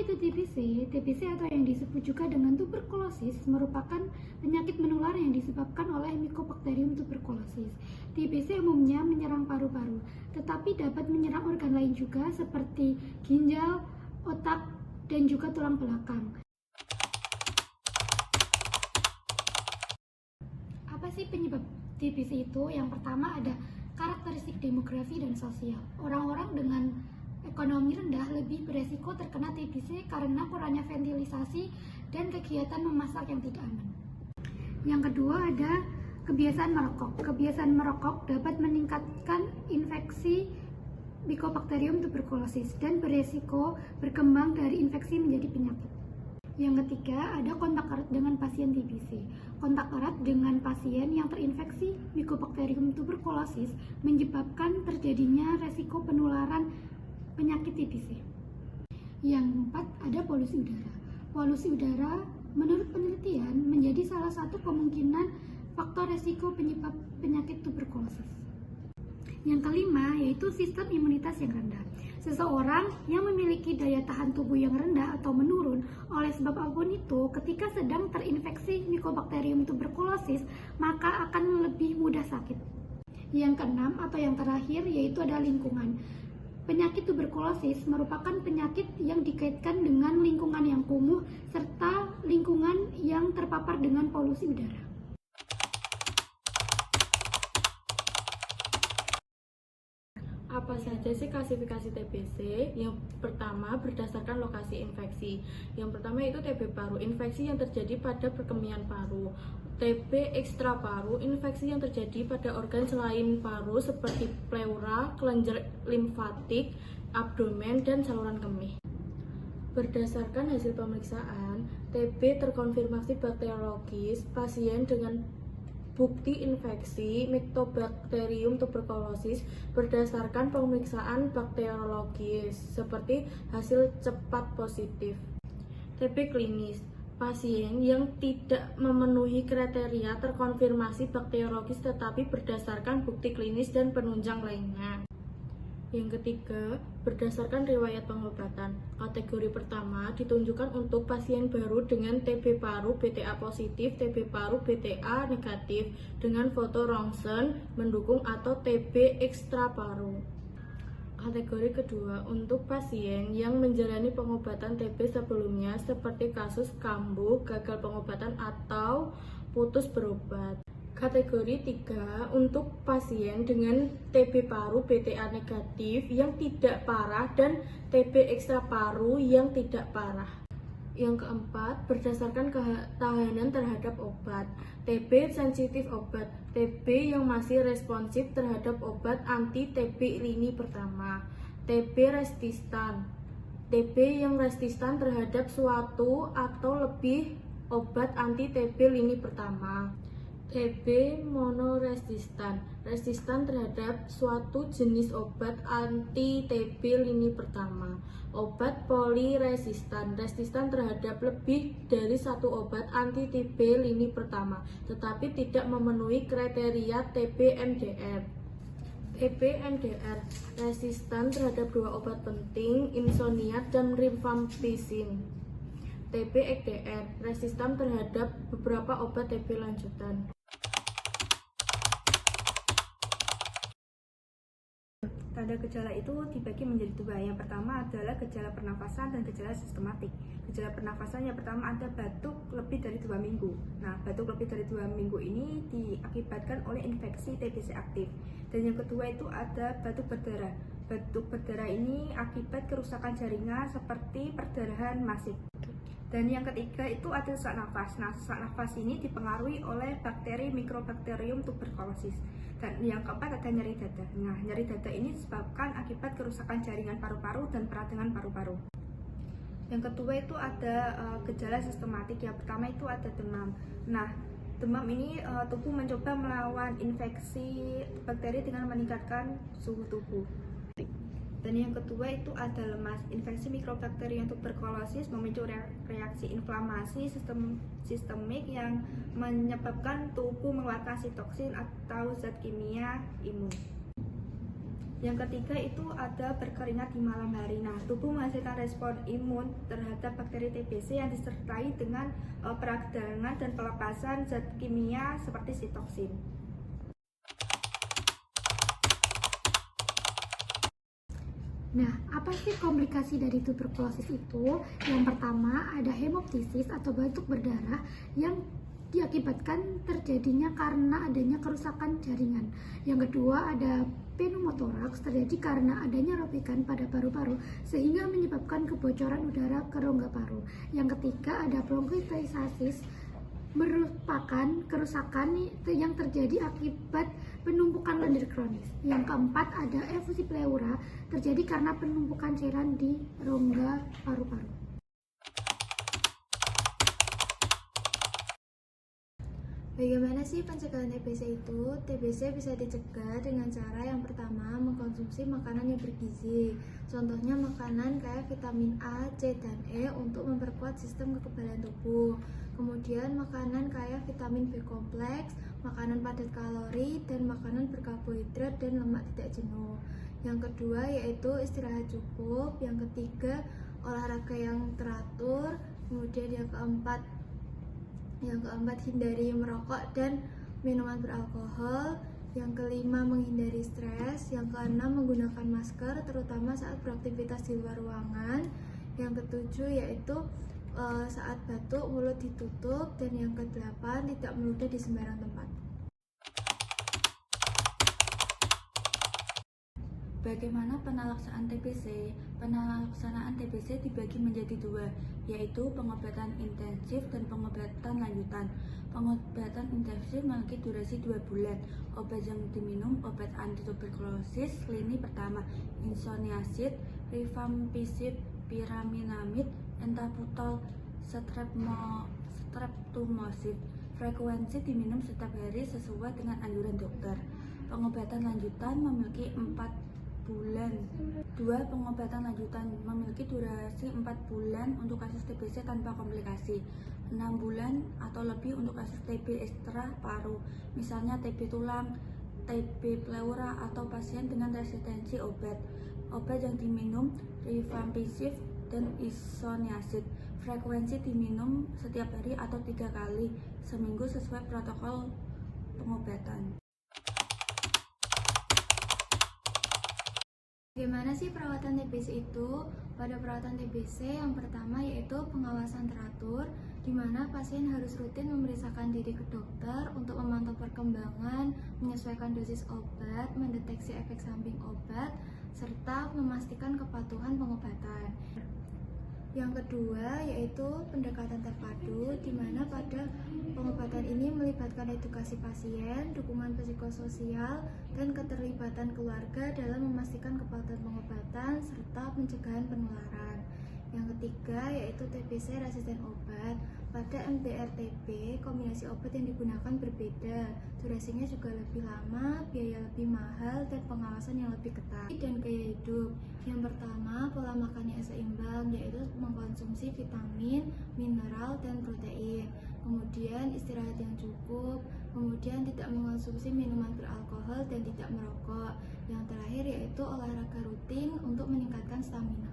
itu TBC? TBC atau yang disebut juga dengan tuberkulosis merupakan penyakit menular yang disebabkan oleh Mycobacterium tuberculosis. TBC umumnya menyerang paru-paru, tetapi dapat menyerang organ lain juga seperti ginjal, otak, dan juga tulang belakang. Apa sih penyebab TBC itu? Yang pertama ada karakteristik demografi dan sosial. Orang-orang dengan ekonomi rendah lebih beresiko terkena TBC karena kurangnya ventilisasi dan kegiatan memasak yang tidak aman. Yang kedua ada kebiasaan merokok. Kebiasaan merokok dapat meningkatkan infeksi Mycobacterium tuberculosis dan beresiko berkembang dari infeksi menjadi penyakit. Yang ketiga ada kontak erat dengan pasien TBC. Kontak erat dengan pasien yang terinfeksi Mycobacterium tuberculosis menyebabkan terjadinya resiko penularan penyakit TBC. Yang keempat ada polusi udara. Polusi udara menurut penelitian menjadi salah satu kemungkinan faktor resiko penyebab penyakit tuberkulosis. Yang kelima yaitu sistem imunitas yang rendah. Seseorang yang memiliki daya tahan tubuh yang rendah atau menurun oleh sebab apapun itu ketika sedang terinfeksi Mycobacterium tuberculosis maka akan lebih mudah sakit. Yang keenam atau yang terakhir yaitu ada lingkungan. Penyakit tuberkulosis merupakan penyakit yang dikaitkan dengan lingkungan yang kumuh serta lingkungan yang terpapar dengan polusi udara. Apa saja sih klasifikasi TBC? Yang pertama berdasarkan lokasi infeksi. Yang pertama itu TB paru, infeksi yang terjadi pada perkemian paru. TB ekstra paru, infeksi yang terjadi pada organ selain paru seperti pleura, kelenjar limfatik, abdomen, dan saluran kemih. Berdasarkan hasil pemeriksaan, TB terkonfirmasi bakteriologis pasien dengan bukti infeksi Mycobacterium tuberculosis berdasarkan pemeriksaan bakteriologis seperti hasil cepat positif. TB klinis, pasien yang tidak memenuhi kriteria terkonfirmasi bakteriologis tetapi berdasarkan bukti klinis dan penunjang lainnya. Yang ketiga, berdasarkan riwayat pengobatan. Kategori pertama ditunjukkan untuk pasien baru dengan TB paru BTA positif, TB paru BTA negatif dengan foto rongsen mendukung atau TB ekstra paru. Kategori kedua untuk pasien yang menjalani pengobatan TB sebelumnya seperti kasus kambuh, gagal pengobatan atau putus berobat. Kategori 3 untuk pasien dengan TB paru BTA negatif yang tidak parah dan TB ekstra paru yang tidak parah. Yang keempat, berdasarkan ketahanan terhadap obat. TB sensitif obat, TB yang masih responsif terhadap obat anti-TB lini pertama. TB resistan, TB yang resistan terhadap suatu atau lebih obat anti-TB lini pertama. TB monoresistan, resistan terhadap suatu jenis obat anti-TB lini pertama. Obat poliresistan, resistan terhadap lebih dari satu obat anti-TB lini pertama, tetapi tidak memenuhi kriteria TB MDR. TB MDR, resistan terhadap dua obat penting, insomniat dan rifampicin. TB EDR, resistan terhadap beberapa obat TB lanjutan. Tanda gejala itu dibagi menjadi dua. Yang pertama adalah gejala pernafasan dan gejala sistematik. Gejala pernafasan yang pertama ada batuk lebih dari 2 minggu. Nah, batuk lebih dari 2 minggu ini diakibatkan oleh infeksi TBC aktif. Dan yang kedua itu ada batuk berdarah. Batuk berdarah ini akibat kerusakan jaringan seperti perdarahan masif. Dan yang ketiga itu ada sesak nafas. Nah, sesak nafas ini dipengaruhi oleh bakteri Mycobacterium tuberculosis. Dan yang keempat ada nyeri dada. Nah, nyeri dada ini disebabkan akibat kerusakan jaringan paru-paru dan peradangan paru-paru. Yang kedua itu ada gejala sistematik. Yang pertama itu ada demam. Nah, demam ini tubuh mencoba melawan infeksi bakteri dengan meningkatkan suhu tubuh. Dan yang kedua itu ada lemas. Infeksi Mycobacterium tuberculosis memicu reaksi inflamasi sistemik yang menyebabkan tubuh mengeluarkan sitoksin atau zat kimia imun. Yang ketiga itu ada berkeringat di malam hari. Nah, tubuh menghasilkan respon imun terhadap bakteri TBC yang disertai dengan peradangan dan pelepasan zat kimia seperti sitoksin. Nah, apa sih komplikasi dari tuberkulosis itu? Yang pertama ada hemoptisis atau batuk berdarah yang diakibatkan terjadinya karena adanya kerusakan jaringan. Yang kedua ada pneumotoraks, terjadi karena adanya robekan pada paru-paru sehingga menyebabkan kebocoran udara ke rongga paru. Yang ketiga ada bronkiolitis, merupakan kerusakan yang terjadi akibat penumpukan lendir kronis. Yang keempat ada efusi pleura, terjadi karena penumpukan cairan di rongga paru-paru. Bagaimana sih pencegahan TBC itu? TBC bisa dicegah dengan cara yang pertama mengkonsumsi makanan yang bergizi. Contohnya makanan kayak vitamin A, C, dan E untuk memperkuat sistem kekebalan tubuh. Kemudian makanan kayak vitamin B kompleks, makanan padat kalori, dan makanan berkarbohidrat dan lemak tidak jenuh. Yang kedua yaitu istirahat cukup. Yang ketiga olahraga yang teratur. Kemudian yang keempat hindari merokok dan minuman beralkohol. Yang kelima menghindari stres. Yang keenam menggunakan masker terutama saat beraktivitas di luar ruangan. Yang ketujuh yaitu saat batuk mulut ditutup. Dan yang kedelapan tidak meludah di sembarang tempat. Bagaimana penelaksanaan TBC? Penelaksanaan TBC dibagi menjadi dua, yaitu pengobatan intensif dan pengobatan lanjutan. Pengobatan intensif memiliki durasi 2 bulan. Obat yang diminum, obat antituberkulosis lini pertama, isoniazid, rifampicin, piraminamid, ethambutol, streptomycin. Frekuensi diminum setiap hari sesuai dengan anjuran dokter. Pengobatan lanjutan memiliki 4 bulan. 2. Pengobatan lanjutan memiliki durasi 4 bulan untuk kasus TBC tanpa komplikasi, 6 bulan atau lebih untuk kasus TB ekstra paru, misalnya TB tulang, TB pleura, atau pasien dengan resistensi obat. Obat yang diminum rifampicin dan isoniazid. Frekuensi diminum setiap hari atau 3 kali seminggu sesuai protokol pengobatan. Bagaimana sih perawatan TBC itu? Pada perawatan TBC yang pertama yaitu pengawasan teratur, di mana pasien harus rutin memeriksakan diri ke dokter untuk memantau perkembangan, menyesuaikan dosis obat, mendeteksi efek samping obat, serta memastikan kepatuhan pengobatan. Yang kedua yaitu pendekatan terpadu, di mana pada pengobatan ini melibatkan edukasi pasien, dukungan psikososial, dan keterlibatan keluarga dalam memastikan kepatuhan pengobatan serta pencegahan penularan. Yang ketiga yaitu TBC resisten obat. Pada MDR-TB, kombinasi obat yang digunakan berbeda, durasinya juga lebih lama, biaya lebih mahal, dan pengawasan yang lebih ketat. Dan gaya hidup, yang pertama pola makan yang seimbang, yaitu mengkonsumsi vitamin, mineral, dan protein. Kemudian istirahat yang cukup, kemudian tidak mengkonsumsi minuman beralkohol dan tidak merokok. Yang terakhir yaitu olahraga rutin untuk meningkatkan stamina.